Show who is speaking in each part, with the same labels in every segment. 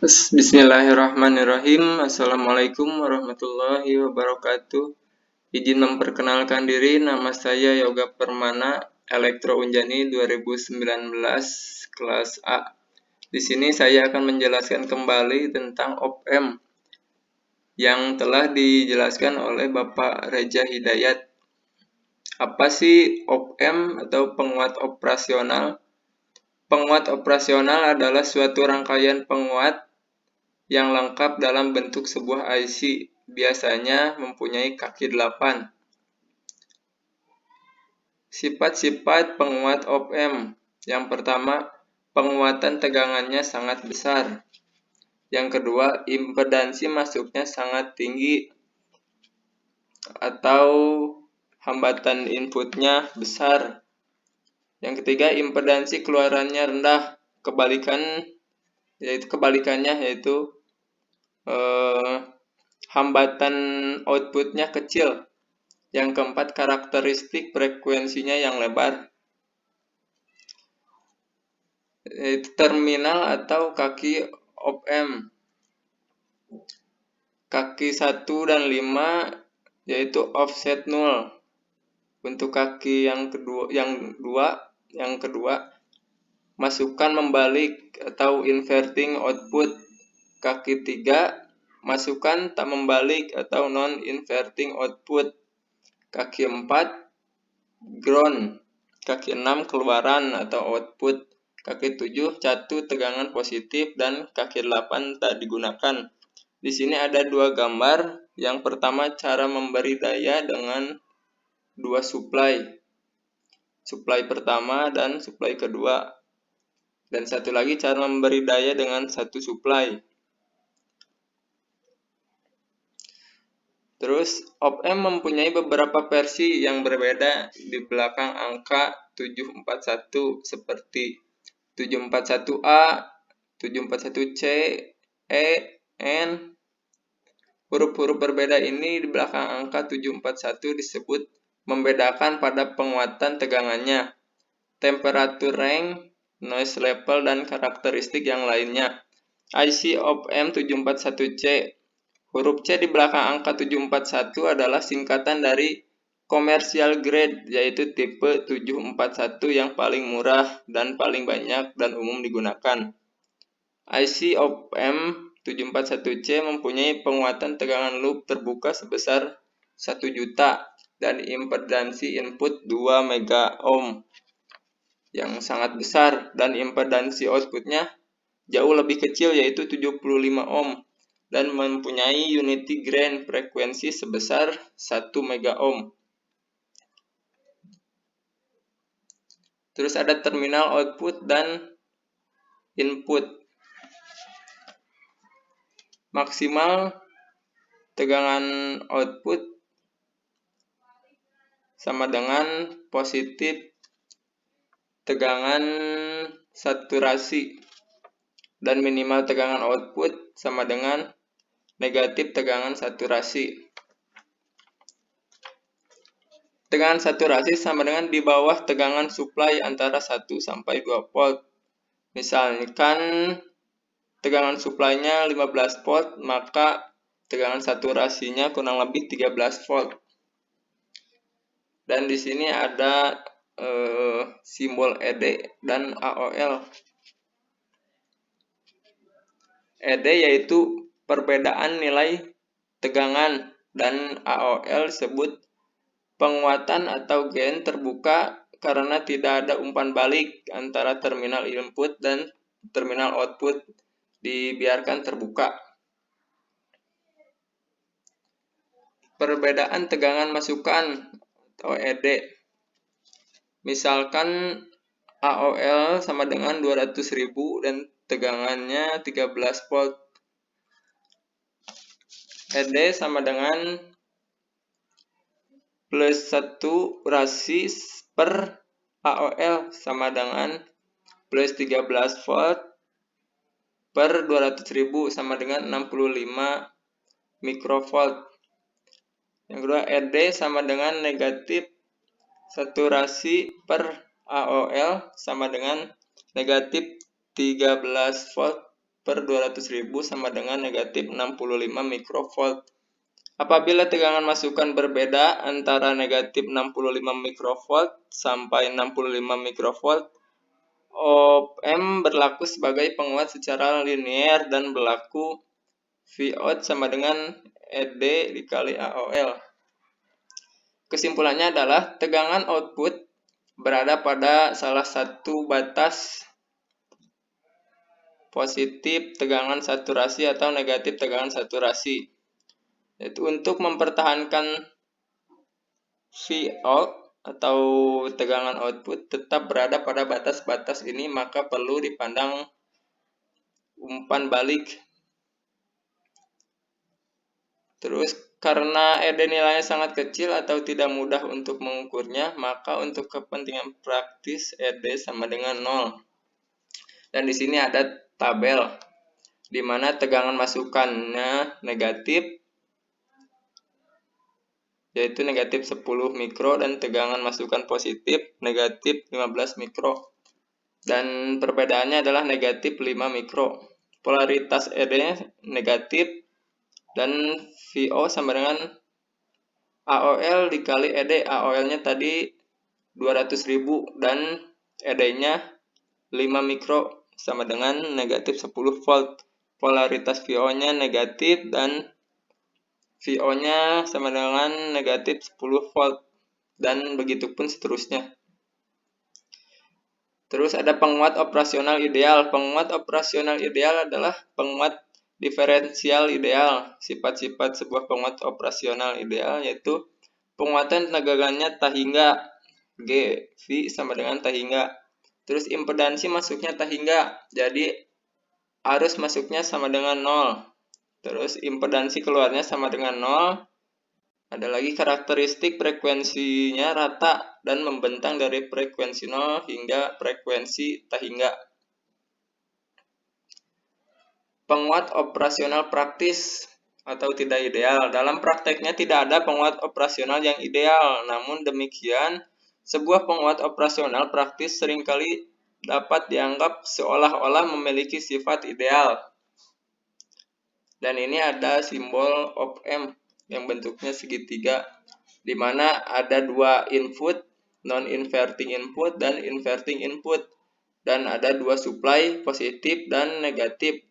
Speaker 1: Bismillahirrahmanirrahim. Assalamualaikum warahmatullahi wabarakatuh. Izin memperkenalkan diri, nama saya Yoga Permana, Elektro Unjani 2019 kelas A. Di sini saya akan menjelaskan kembali tentang op-amp yang telah dijelaskan oleh Bapak Reza Hidayat. Apa sih op-amp atau penguat operasional? Penguat operasional adalah suatu rangkaian penguat yang lengkap dalam bentuk sebuah IC, biasanya mempunyai kaki 8. Sifat-sifat penguat op-amp. Yang pertama, penguatan tegangannya sangat besar. Yang kedua, impedansi masuknya sangat tinggi atau hambatan inputnya besar. Yang ketiga, impedansi keluarannya rendah. Kebalikannya yaitu hambatan outputnya kecil. Yang keempat, karakteristik frekuensinya yang lebar. Terminal atau kaki op-amp. Kaki 1 dan 5 yaitu offset 0. Untuk kaki yang kedua masukkan membalik atau inverting output. Kaki 3 masukkan tak membalik atau non-inverting output. Kaki 4 ground. Kaki 6 keluaran atau output. Kaki 7 catu tegangan positif dan kaki 8 tak digunakan. Di sini ada dua gambar. Yang pertama cara memberi daya dengan dua supply. Supply pertama dan supply kedua. Dan satu lagi cara memberi daya dengan satu supply. Terus op-amp mempunyai beberapa versi yang berbeda di belakang angka 741 seperti 741A, 741C, E, N. Huruf-huruf berbeda ini di belakang angka 741 disebut membedakan pada penguatan tegangannya, temperatur range, noise level, dan karakteristik yang lainnya. IC op-amp 741C. Huruf C di belakang angka 741 adalah singkatan dari commercial grade, yaitu tipe 741 yang paling murah dan paling banyak dan umum digunakan. IC op-amp 741C mempunyai penguatan tegangan loop terbuka sebesar 1 juta dan impedansi input 2 mega ohm yang sangat besar, dan impedansi outputnya jauh lebih kecil yaitu 75 ohm dan mempunyai unity gain frekuensi sebesar 1 mega ohm. Terus ada terminal output dan input. Maksimal tegangan output sama dengan positif tegangan saturasi, dan minimal tegangan output sama dengan negatif tegangan saturasi. Tegangan saturasi sama dengan di bawah tegangan supply antara 1 sampai 2 volt. Misalkan tegangan supply-nya 15 volt, maka tegangan saturasinya kurang lebih 13 volt. Dan di sini ada simbol ED dan AOL. ED yaitu perbedaan nilai tegangan, dan AOL disebut penguatan atau gain terbuka karena tidak ada umpan balik antara terminal input dan terminal output, dibiarkan terbuka. Perbedaan tegangan masukan atau ED. Misalkan AOL sama dengan 200.000 dan tegangannya 13 volt. ED sama dengan plus 1 rasi per AOL sama dengan plus 13 volt per 200.000 sama dengan 65 mikrovolt. Yang kedua, ED sama dengan negatif saturasi per AOL sama dengan negatif 13 volt per 200.000 sama dengan negatif 65 mikrovolt. Apabila tegangan masukan berbeda antara negatif 65 mikrovolt sampai 65 mikrovolt, op-amp berlaku sebagai penguat secara linear dan berlaku Vout sama dengan ED dikali AOL. Kesimpulannya adalah tegangan output berada pada salah satu batas positif tegangan saturasi atau negatif tegangan saturasi. Yaitu untuk mempertahankan Vout atau tegangan output tetap berada pada batas-batas ini, maka perlu dipandang umpan balik. Terus karena ED nilainya sangat kecil atau tidak mudah untuk mengukurnya, maka untuk kepentingan praktis ED sama dengan 0. Dan di sini ada tabel di mana tegangan masukannya negatif, yaitu negatif 10 mikro, dan tegangan masukan positif negatif 15 mikro. Dan perbedaannya adalah negatif 5 mikro. Polaritas ED negatif dan VO sama dengan AOL dikali ED. AOL-nya tadi 200.000 dan ED-nya 5 mikro sama dengan negatif 10 volt. Polaritas VO-nya negatif dan VO-nya sama dengan negatif 10 volt, dan begitu pun seterusnya. Terus ada penguat operasional ideal. Penguat operasional ideal adalah penguat diferensial ideal. Sifat-sifat sebuah penguat operasional ideal yaitu penguatan tegangannya tak hingga G, V sama dengan tak hingga. Terus impedansi masuknya tak hingga, jadi arus masuknya sama dengan 0. Terus impedansi keluarnya sama dengan 0. Ada lagi karakteristik frekuensinya rata dan membentang dari frekuensi 0 hingga frekuensi tak hingga. Penguat operasional praktis atau tidak ideal. Dalam prakteknya tidak ada penguat operasional yang ideal. Namun demikian, sebuah penguat operasional praktis seringkali dapat dianggap seolah-olah memiliki sifat ideal. Dan ini ada simbol op-amp yang bentuknya segitiga, di mana ada dua input, non-inverting input dan inverting input, dan ada dua supply, positif dan negatif.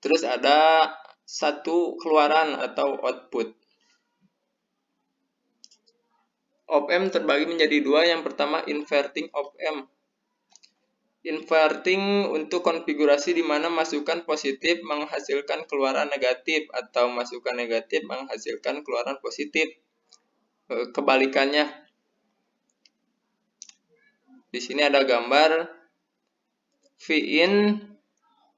Speaker 1: Terus ada satu keluaran atau output. Op-amp terbagi menjadi dua. Yang pertama inverting op-amp. Inverting untuk konfigurasi di mana masukan positif menghasilkan keluaran negatif atau masukan negatif menghasilkan keluaran positif. Kebalikannya. Di sini ada gambar Vin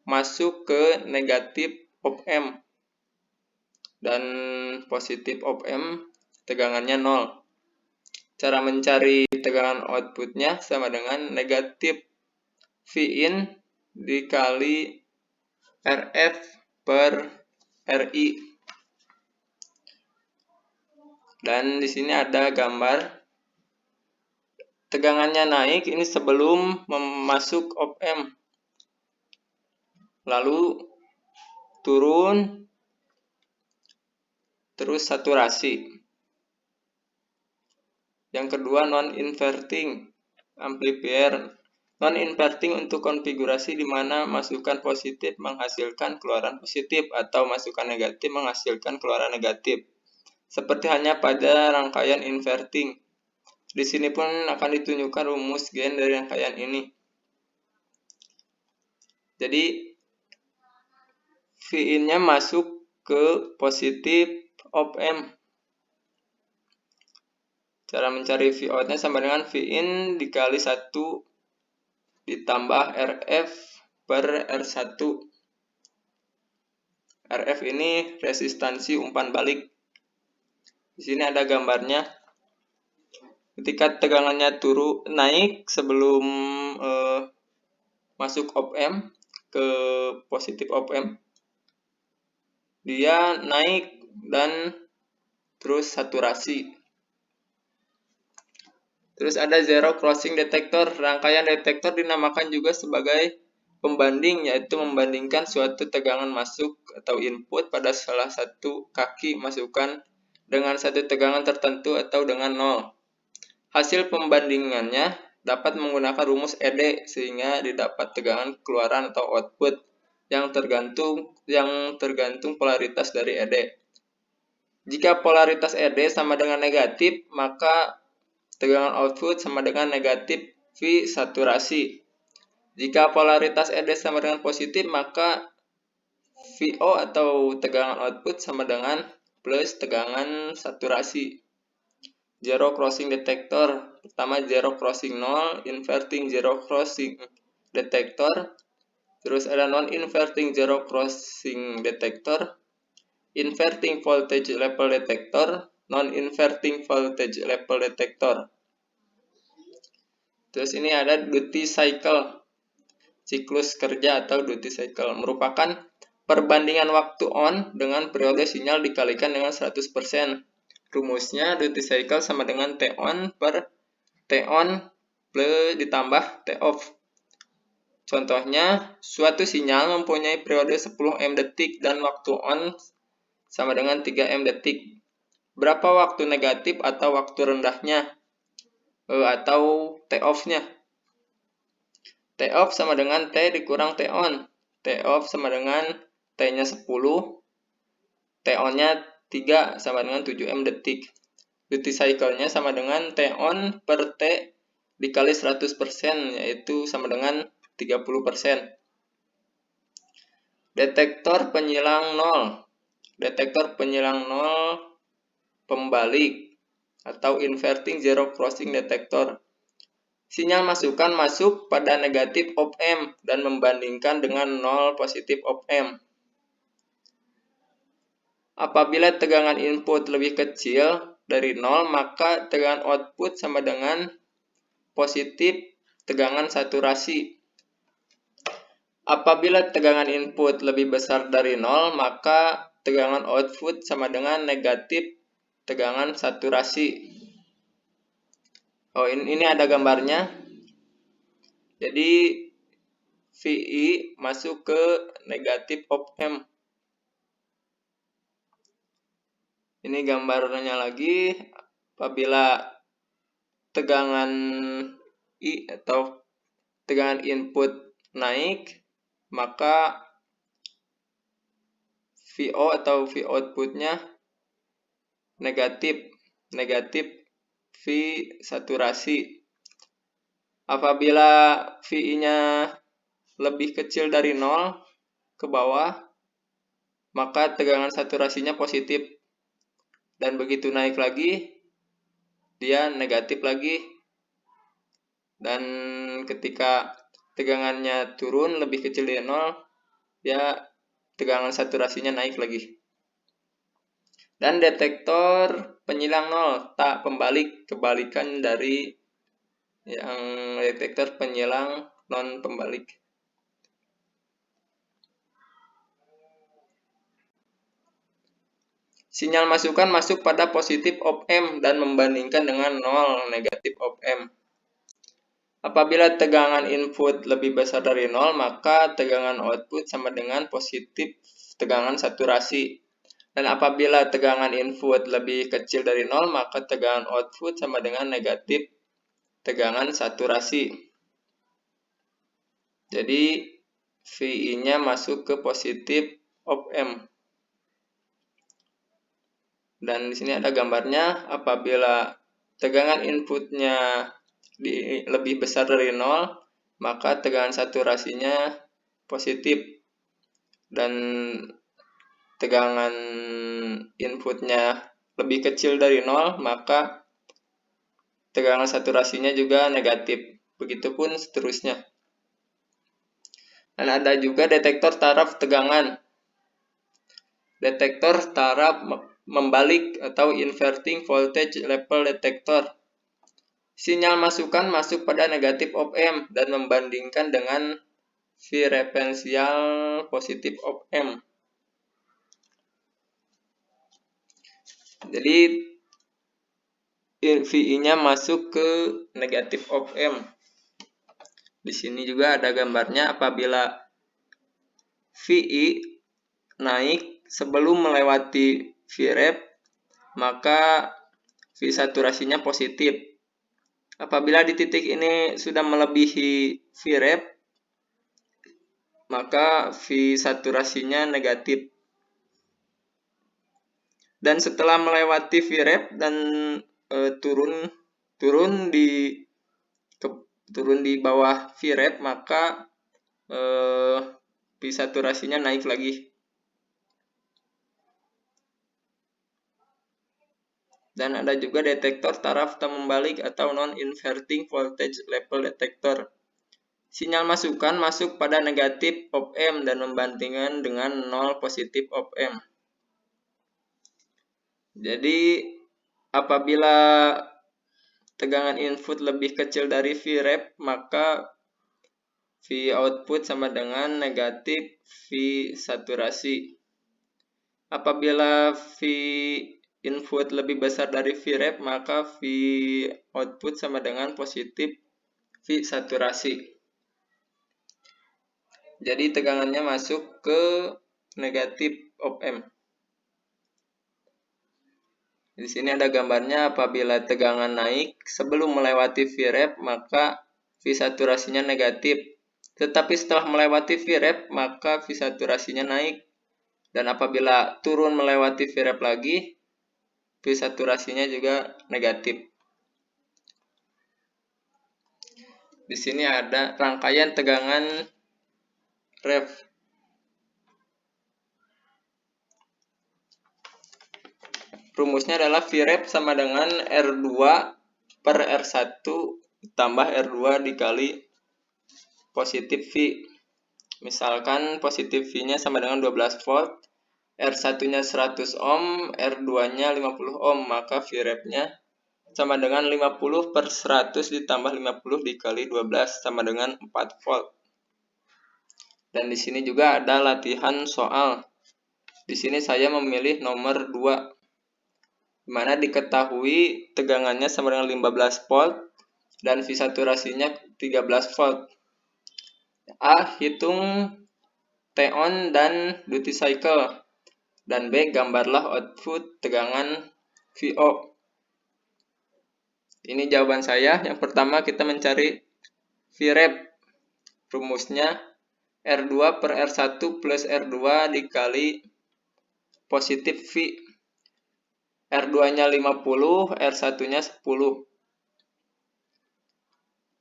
Speaker 1: masuk ke negatif op-amp dan positif op-amp tegangannya 0. Cara mencari tegangan outputnya sama dengan negatif Vin dikali RF per RI. Dan di sini ada gambar tegangannya naik, ini sebelum masuk op-amp. Lalu turun, terus saturasi. Yang kedua non-inverting amplifier. Non-inverting untuk konfigurasi di mana masukan positif menghasilkan keluaran positif atau masukan negatif menghasilkan keluaran negatif. Seperti hanya pada rangkaian inverting. Di sini pun akan ditunjukkan rumus gain dari rangkaian ini. Jadi Vin-nya masuk ke positif op-amp. Cara mencari Vout-nya sama dengan Vin dikali 1 ditambah RF per R1. RF ini resistansi umpan balik. Di sini ada gambarnya. Ketika tegangannya naik sebelum masuk op-amp ke positif op-amp, dia naik dan terus saturasi. Terus ada zero crossing detector. Rangkaian detektor dinamakan juga sebagai pembanding, yaitu membandingkan suatu tegangan masuk atau input pada salah satu kaki masukan dengan satu tegangan tertentu atau dengan 0. Hasil pembandingannya dapat menggunakan rumus ED sehingga didapat tegangan keluaran atau output yang tergantung polaritas dari ED. Jika polaritas ED sama dengan negatif, maka tegangan output sama dengan negatif V saturasi. Jika polaritas ED sama dengan positif, maka VO atau tegangan output sama dengan plus tegangan saturasi. Zero crossing detector. Pertama zero crossing 0, inverting zero crossing detector. Terus ada non-inverting zero crossing detector, inverting voltage level detector, non-inverting voltage level detector. Terus ini ada duty cycle. Siklus kerja atau duty cycle merupakan perbandingan waktu on dengan periode sinyal dikalikan dengan 100%. Rumusnya duty cycle sama dengan T on per T on plus ditambah T off. Contohnya, suatu sinyal mempunyai periode 10 M detik dan waktu on sama dengan 3 M detik. Berapa waktu negatif atau waktu rendahnya? Atau T off-nya? T off sama dengan T dikurang T on. T off sama dengan T-nya 10, T on-nya 3 sama dengan 7 M detik. Duty cycle-nya sama dengan T on per T dikali 100%, yaitu sama dengan 30%. Detektor penyilang 0. Detektor penyilang 0 pembalik atau inverting zero crossing detector. Sinyal masukan masuk pada negatif op amp dan membandingkan dengan 0 positif op amp. Apabila tegangan input lebih kecil dari 0, maka tegangan output sama dengan positif tegangan saturasi. Apabila tegangan input lebih besar dari 0, maka tegangan output sama dengan negatif tegangan saturasi. Oh, ini ada gambarnya. Jadi VI masuk ke negatif op amp. Ini gambarnya lagi. Apabila tegangan I atau tegangan input naik, maka VO atau V outputnya negatif V saturasi. Apabila VI-nya lebih kecil dari 0 ke bawah, maka tegangan saturasinya positif. Dan begitu naik lagi, dia negatif lagi. Dan ketika tegangannya turun lebih kecil dari 0, ya tegangan saturasinya naik lagi. Dan detektor penyilang 0, tak pembalik, kebalikan dari yang detektor penyilang non pembalik. Sinyal masukan masuk pada positif op amp dan membandingkan dengan 0 negatif op amp. Apabila tegangan input lebih besar dari 0, maka tegangan output sama dengan positif tegangan saturasi. Dan apabila tegangan input lebih kecil dari 0, maka tegangan output sama dengan negatif tegangan saturasi. Jadi VI-nya masuk ke positif op amp. Dan di sini ada gambarnya. Apabila tegangan inputnya lebih besar dari 0, maka tegangan saturasinya positif. Dan tegangan inputnya lebih kecil dari 0, maka tegangan saturasinya juga negatif. Begitupun seterusnya. Dan ada juga detektor taraf tegangan. Detektor taraf membalik atau inverting voltage level detector. Sinyal masukan masuk pada negatif op amp dan membandingkan dengan V referensial positif op amp. Jadi VI-nya masuk ke negatif op amp. Di sini juga ada gambarnya, apabila VI naik sebelum melewati Vref, maka V saturasinya positif. Apabila di titik ini sudah melebihi Vref, maka V saturasinya negatif. Dan setelah melewati Vref dan turun di bawah Vref, maka V saturasinya naik lagi. Dan ada juga detektor taraf tak membalik atau non-inverting voltage level detector. Sinyal masukan masuk pada negatif op-amp dan membandingkan dengan 0 positif op-amp. Jadi apabila tegangan input lebih kecil dari Vref, maka V output sama dengan negatif V saturasi. Apabila V input lebih besar dari Vref, maka V output sama dengan positif V saturasi. Jadi tegangannya masuk ke negatif op-amp. Di sini ada gambarnya, apabila tegangan naik sebelum melewati Vref, maka V saturasinya negatif. Tetapi setelah melewati Vref, maka V saturasinya naik. Dan apabila turun melewati Vref lagi, V saturasinya juga negatif. Di sini ada rangkaian tegangan ref. Rumusnya adalah Vref sama dengan R2 per R1 tambah R2 dikali positif V. Misalkan positif V-nya sama dengan 12 volt, R1-nya 100 ohm, R2-nya 50 ohm, maka Vref-nya sama dengan 50 per 100 ditambah 50 dikali 12 sama dengan 4 volt. Dan di sini juga ada latihan soal. Di sini saya memilih nomor 2. Di mana diketahui tegangannya sama dengan 15 volt dan V saturasinya 13 volt. A. Hitung T-on dan duty cycle. Dan B. Gambarlah output tegangan VO. Ini jawaban saya. Yang pertama kita mencari Vref. Rumusnya R2 per R1 plus R2 dikali positif V. R2-nya 50, R1-nya 10.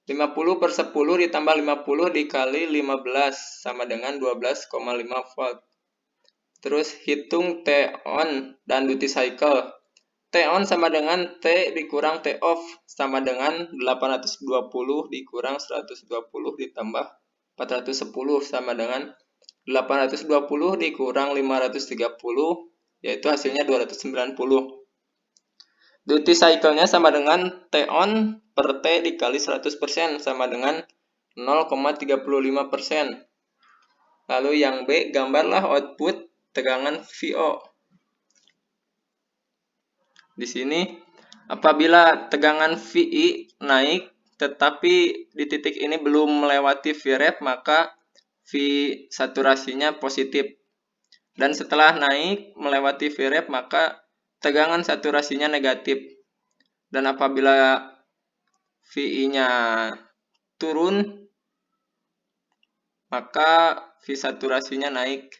Speaker 1: 50 per 10 ditambah 50 dikali 15 sama dengan 12,5 volt. Terus hitung T-on dan duty cycle. T-on sama dengan T dikurang T-off sama dengan 820 dikurang 120 ditambah 410 sama dengan 820 dikurang 530, yaitu hasilnya 290. Duty cycle-nya sama dengan T-on per T dikali 100% sama dengan 0,35%. Lalu yang B, gambarlah output tegangan VO. Di sini, apabila tegangan VI naik, tetapi di titik ini belum melewati Vref, maka V saturasinya positif. Dan setelah naik melewati Vref, maka tegangan saturasinya negatif. Dan apabila VI-nya turun, maka V saturasinya naik.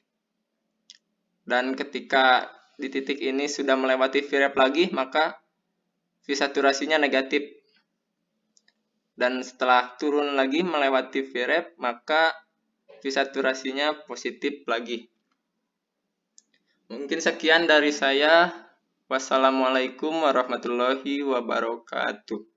Speaker 1: Dan ketika di titik ini sudah melewati Vref lagi, maka V saturasinya negatif. Dan setelah turun lagi melewati Vref, maka V saturasinya positif lagi. Mungkin sekian dari saya. Wassalamualaikum warahmatullahi wabarakatuh.